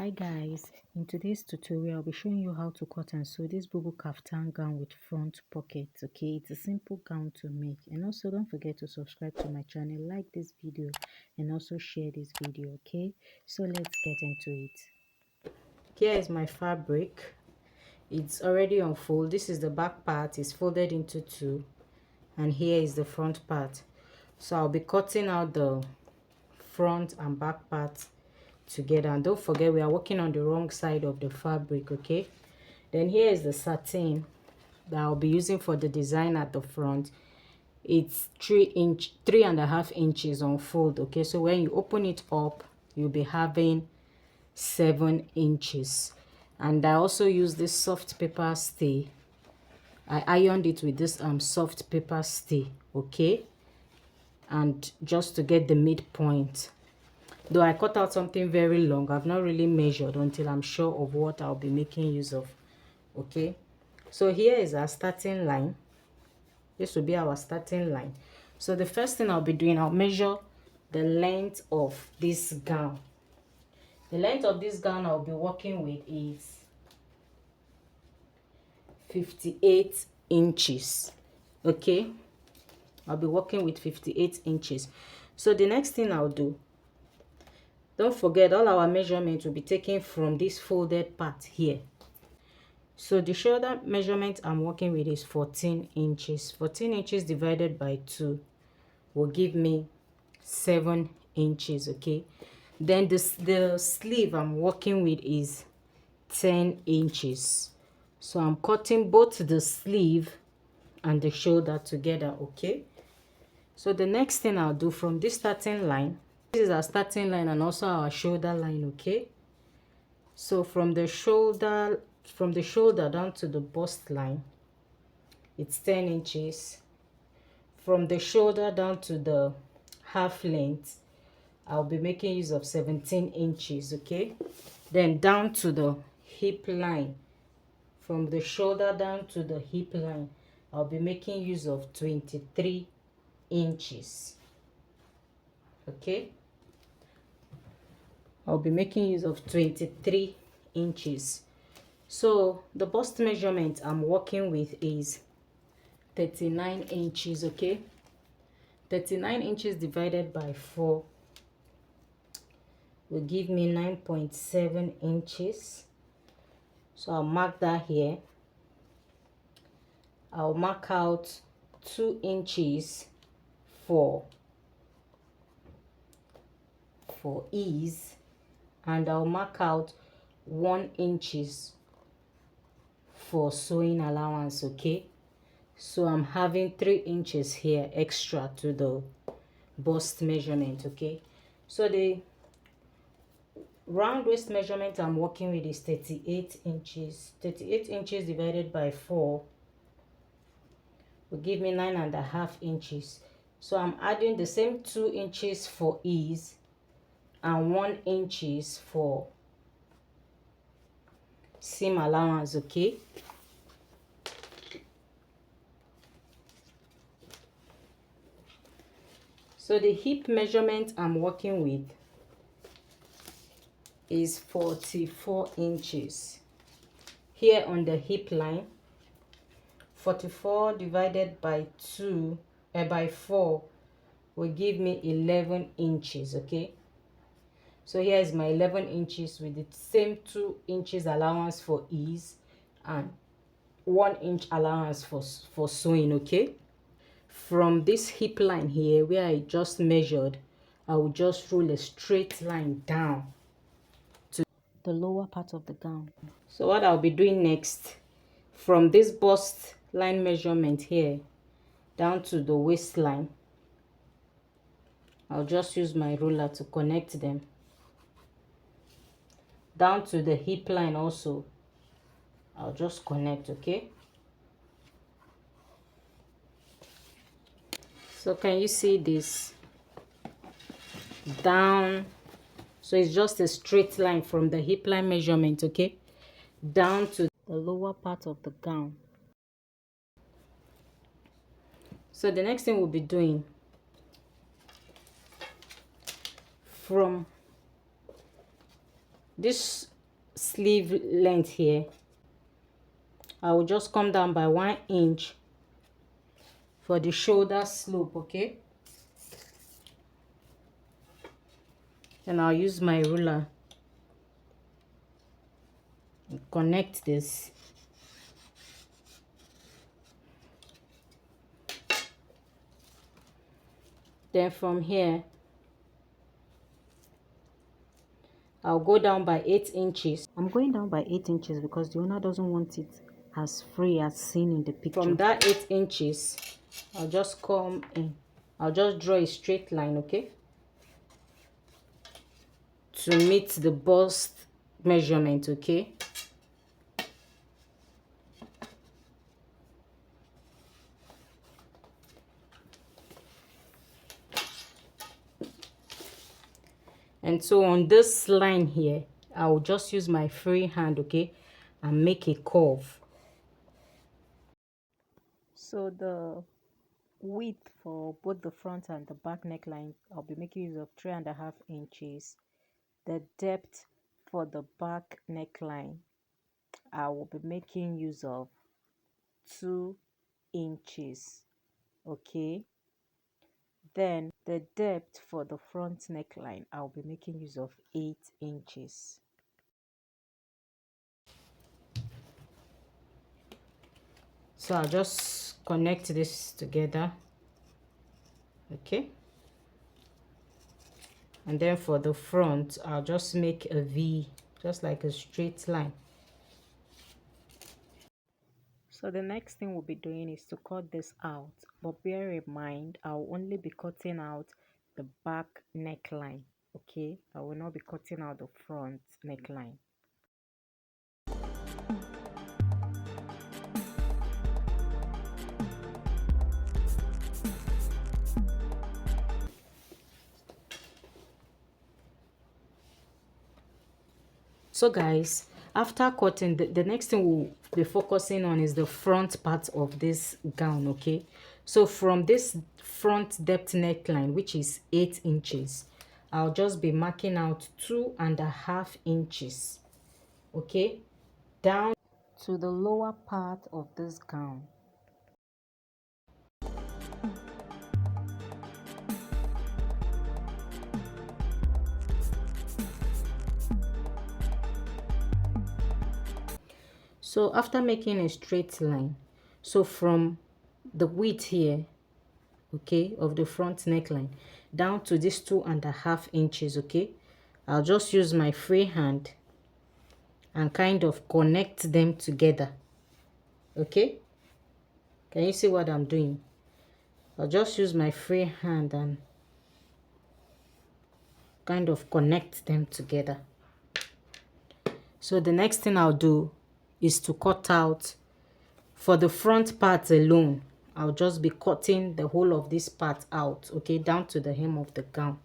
Hi guys, in today's tutorial I'll be showing you how to cut and sew this Bubu Kaftan gown with front pockets. Okay, it's a simple gown to make, and also don't forget to subscribe to my channel, like this video, and also share this video. Okay, so let's get into it. Here is my fabric. It's already on fold. This is the back part. It's folded into two, and here is the front part. So I'll be cutting out the front and back part together, and don't forget we are working on the wrong side of the fabric. Okay, then here is the satin that I'll be using for the design at the front. It's 3.5 inches on fold. Okay, so when you open it up you'll be having 7 inches. And I also use this soft paper stay. I ironed it with this soft paper stay. Okay, and just to get the midpoint. Though I cut out something very long, I've not really measured until I'm sure of what I'll be making use of. Okay, so here is our starting line. This will be our starting line. So the first thing I'll be doing, I'll measure the length of this gown. The length of this gown I'll be working with is 58 inches. Okay, I'll be working with 58 inches. So the next thing I'll do, don't forget all our measurements will be taken from this folded part here. So the shoulder measurement I'm working with is 14 inches. 14 inches divided by 2 will give me 7 inches. Okay, then the sleeve I'm working with is 10 inches. So I'm cutting both the sleeve and the shoulder together. Okay, so the next thing I'll do, from this starting line, this is our starting line and also our shoulder line. Okay, so from the shoulder down to the bust line, it's 10 inches. From the shoulder down to the half length, I'll be making use of 17 inches. Okay, then down to the hip line, from the shoulder down to the hip line, I'll be making use of 23 inches. Okay, I'll be making use of 23 inches. So the bust measurement I'm working with is 39 inches. Okay, 39 inches divided by 4 will give me 9.7 inches. So I'll mark that here. I'll mark out 2 inches for ease, and I'll mark out 1 inches for sewing allowance. Okay, so I'm having 3 inches here extra to the bust measurement. Okay, so the round waist measurement I'm working with is 38 inches. 38 inches divided by 4 will give me 9.5 inches. So I'm adding the same 2 inches for ease and 1 inches for seam allowance. Okay, so the hip measurement I'm working with is 44 inches. Here on the hip line, 44 divided by 4 will give me 11 inches. Okay, so here is my 11 inches with the same 2 inches allowance for ease and 1 inch allowance for sewing. Okay, from this hip line here where I just measured, I will just roll a straight line down to the lower part of the gown. So what I'll be doing next, from this bust line measurement here down to the waistline, I'll just use my ruler to connect them. Down to the hip line also, I'll just connect. Okay, so can you see this down? So it's just a straight line from the hip line measurement, okay, down to the lower part of the gown. So the next thing we'll be doing, from this sleeve length here, I will just come down by 1 inch for the shoulder slope, okay? Then I'll use my ruler and connect this. Then from here, I'll go down by 8 inches. I'm going down by 8 inches because the owner doesn't want it as free as seen in the picture. From that 8 inches, I'll just come in. I'll just draw a straight line, okay? To meet the bust measurement, okay? And so on this line here, I will just use my free hand, okay, and make a curve. So the width for both the front and the back neckline, I'll be making use of 3.5 inches. The depth for the back neckline, I will be making use of 2 inches, okay? Then the depth for the front neckline, I'll be making use of 8 inches. So I'll just connect this together, okay? And then for the front, I'll just make a V, just like a straight line. So the next thing we'll be doing is to cut this out, but bear in mind I'll only be cutting out the back neckline, okay? I will not be cutting out the front neckline. So guys, after cutting, the next thing we'll be focusing on is the front part of this gown, okay? So from this front depth neckline, which is 8 inches, I'll just be marking out 2.5 inches, okay, down to the lower part of this gown. So after making a straight line, so from the width here, okay, of the front neckline down to this 2.5 inches, okay, I'll just use my free hand and kind of connect them together, okay? Can you see what I'm doing? I'll just use my free hand and kind of connect them together. So the next thing I'll do is to cut out for the front part alone. I'll just be cutting the whole of this part out, okay, down to the hem of the gown.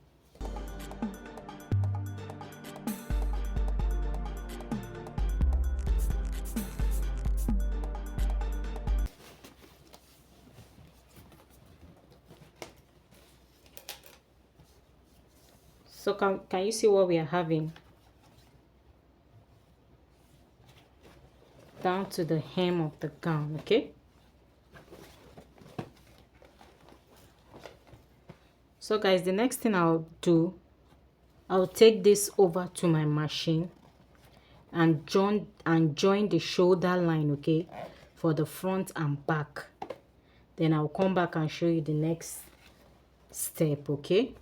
So can you see what we are having? Down to the hem of the gown, okay? So guys, the next thing I'll do, I'll take this over to my machine and join the shoulder line, okay, for the front and back. Then I'll come back and show you the next step, okay?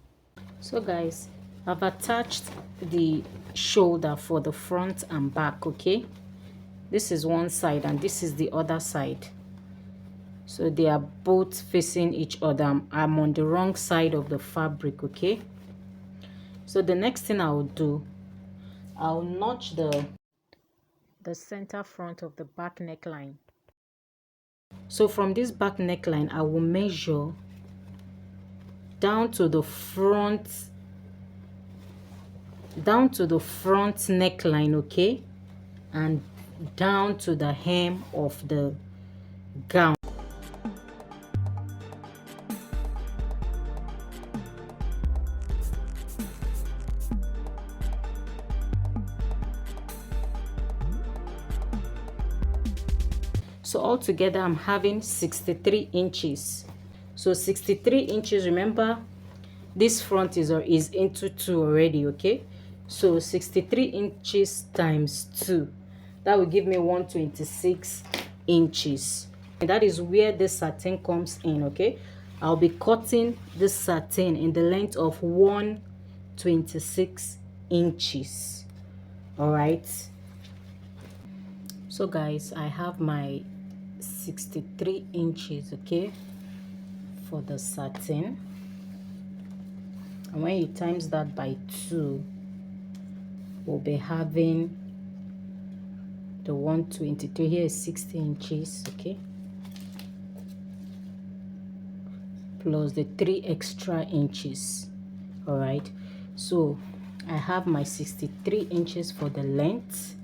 So guys, I've attached the shoulder for the front and back, okay? This is one side and this is the other side. So they are both facing each other. I'm on the wrong side of the fabric, okay? So the next thing I'll do, I'll notch the center front of the back neckline. So from this back neckline, I will measure down to the front neckline, okay? And down to the hem of the gown. So altogether I'm having 63 inches. So 63 inches, remember this front is into 2 already, okay? So 63 inches times 2, that will give me 126 inches. And that is where the satin comes in, okay? I'll be cutting this satin in the length of 126 inches. All right, so guys, I have my 63 inches, okay, for the satin. And when you times that by 2, we'll be having the 123. Here is 60 inches, okay, plus the 3 extra inches. All right, so I have my 63 inches for the length,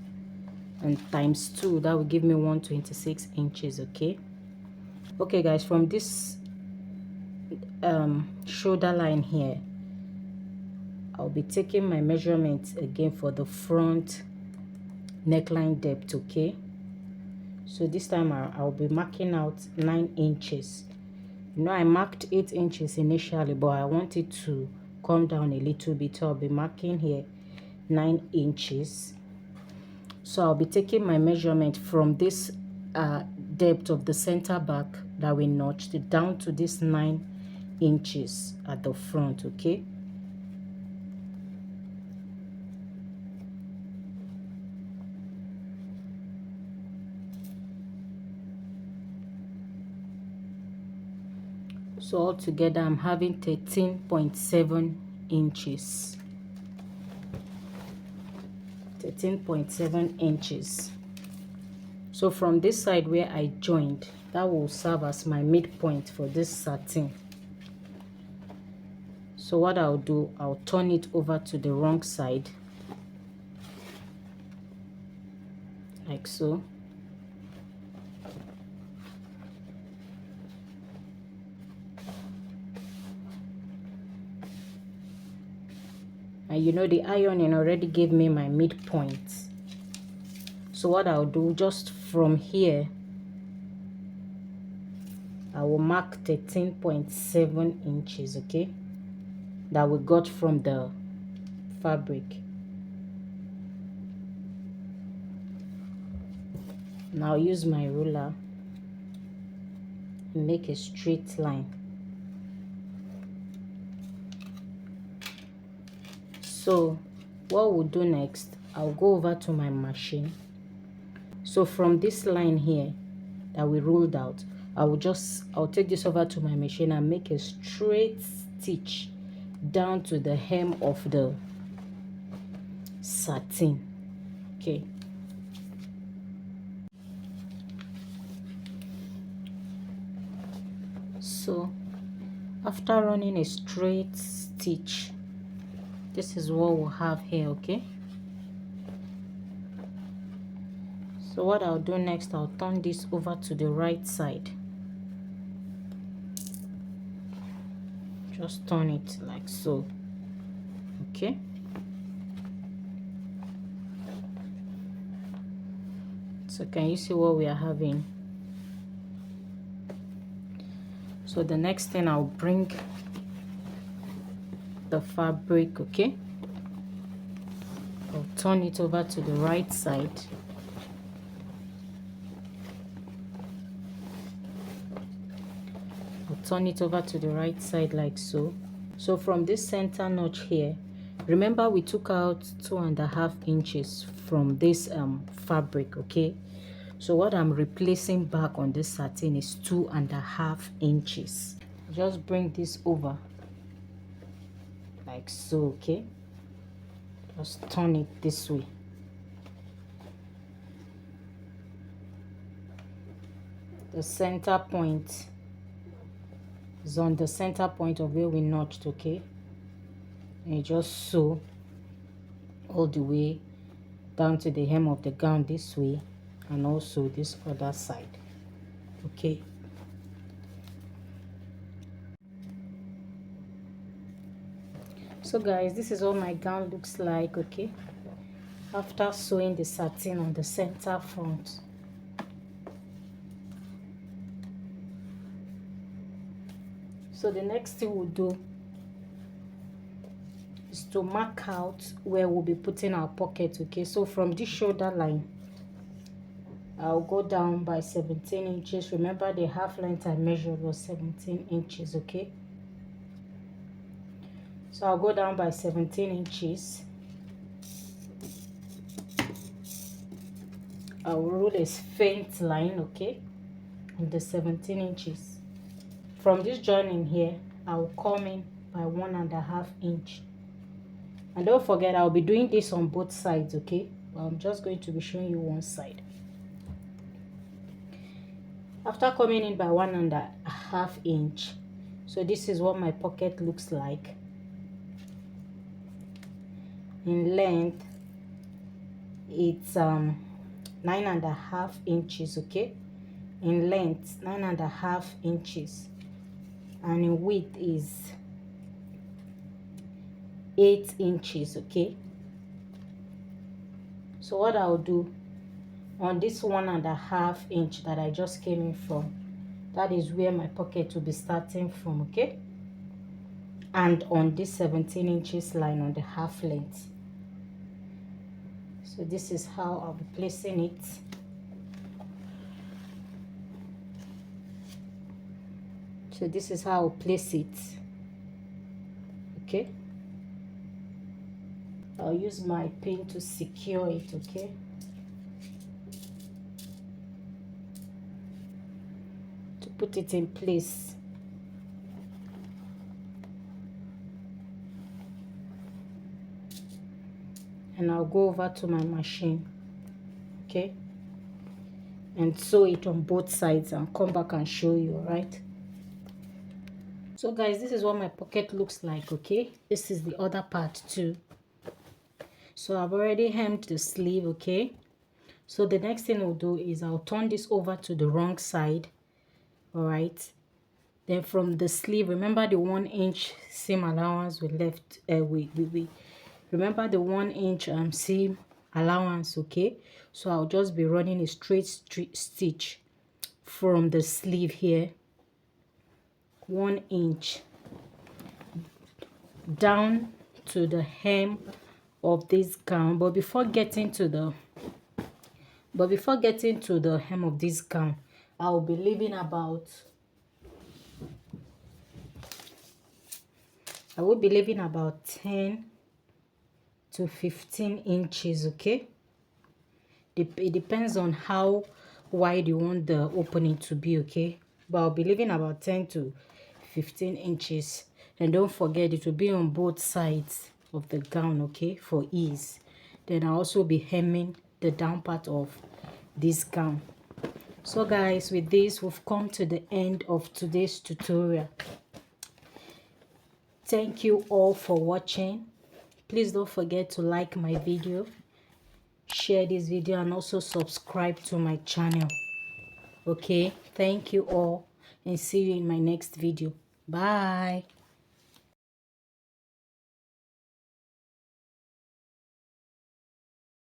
and times 2, that will give me 126 inches, okay? Okay guys, from this shoulder line here, I'll be taking my measurements again for the front neckline depth, okay? So this time I'll be marking out 9 inches. You know, I marked 8 inches initially, but I want it to come down a little bit, so I'll be marking here 9 inches. So I'll be taking my measurement from this depth of the center back that we notched down to this 9 inches at the front, okay? So altogether I'm having 13.7 inches. 13.7 inches. So from this side where I joined, that will serve as my midpoint for this satin. So what I'll do, I'll turn it over to the wrong side, like so. And you know, the ironing already gave me my midpoint. So what I'll do, just from here, I will mark 13.7 inches, okay, that we got from the fabric. Now I'll use my ruler and make a straight line. So what we'll do next, I'll go over to my machine. So from this line here that we ruled out, I'll take this over to my machine and make a straight stitch down to the hem of the satin, okay? So after running a straight stitch, this is what we'll have here, okay? So what I'll do next, I'll turn this over to the right side. Just turn it like so, okay? So can you see what we are having? So the next thing, I'll bring the fabric, okay? I'll turn it over to the right side. Turn it over to the right side like so. So from this center notch here, remember we took out 2.5 inches from this fabric, okay? So what I'm replacing back on this satin is 2.5 inches. Just bring this over like so, okay? Just turn it this way. The center point is on the center point of where we notched, okay? And you just sew all the way down to the hem of the gown this way, and also this other side, okay? So guys, this is what my gown looks like, okay, after sewing the satin on the center front. So the next thing we'll do is to mark out where we'll be putting our pocket. Okay, so from this shoulder line I'll go down by 17 inches. Remember the half length I measured was 17 inches. Okay, so I'll go down by 17 inches. I'll roll a faint line, okay, on the 17 inches. From this joining here, I'll come in by 1.5 inch. And don't forget, I'll be doing this on both sides, okay? But I'm just going to be showing you one side. After coming in by 1.5 inch, so this is what my pocket looks like. In length, it's 9.5 inches, okay? In length, 9.5 inches, and in width is 8 inches, okay? So what I'll do on this 1.5 inch that I just came in from, that is where my pocket will be starting from, okay? And on this 17 inches line on the half length. So this is how I'll be placing it. So this is how I'll place it, okay? I'll use my pin to secure it, okay? To put it in place. And I'll go over to my machine, okay? And sew it on both sides and come back and show you, all right? So guys, this is what my pocket looks like, okay? This is the other part too. So I've already hemmed the sleeve, okay? So the next thing I'll do is I'll turn this over to the wrong side, all right? Then from the sleeve, remember the 1 inch seam allowance we left, remember the 1 inch seam allowance, okay? So I'll just be running a straight stitch from the sleeve here, 1 inch down to the hem of this gown. But before getting to the hem of this gown, I'll be leaving about, I will be leaving about 10 to 15 inches, okay? It depends on how wide you want the opening to be, okay? But I'll be leaving about 10 to 15 inches. And don't forget, it will be on both sides of the gown, okay, for ease. Then I'll also be hemming the down part of this gown. So guys, with this, we've come to the end of today's tutorial. Thank you all for watching. Please don't forget to like my video, share this video, and also subscribe to my channel. Okay, thank you all, and see you in my next video. Bye.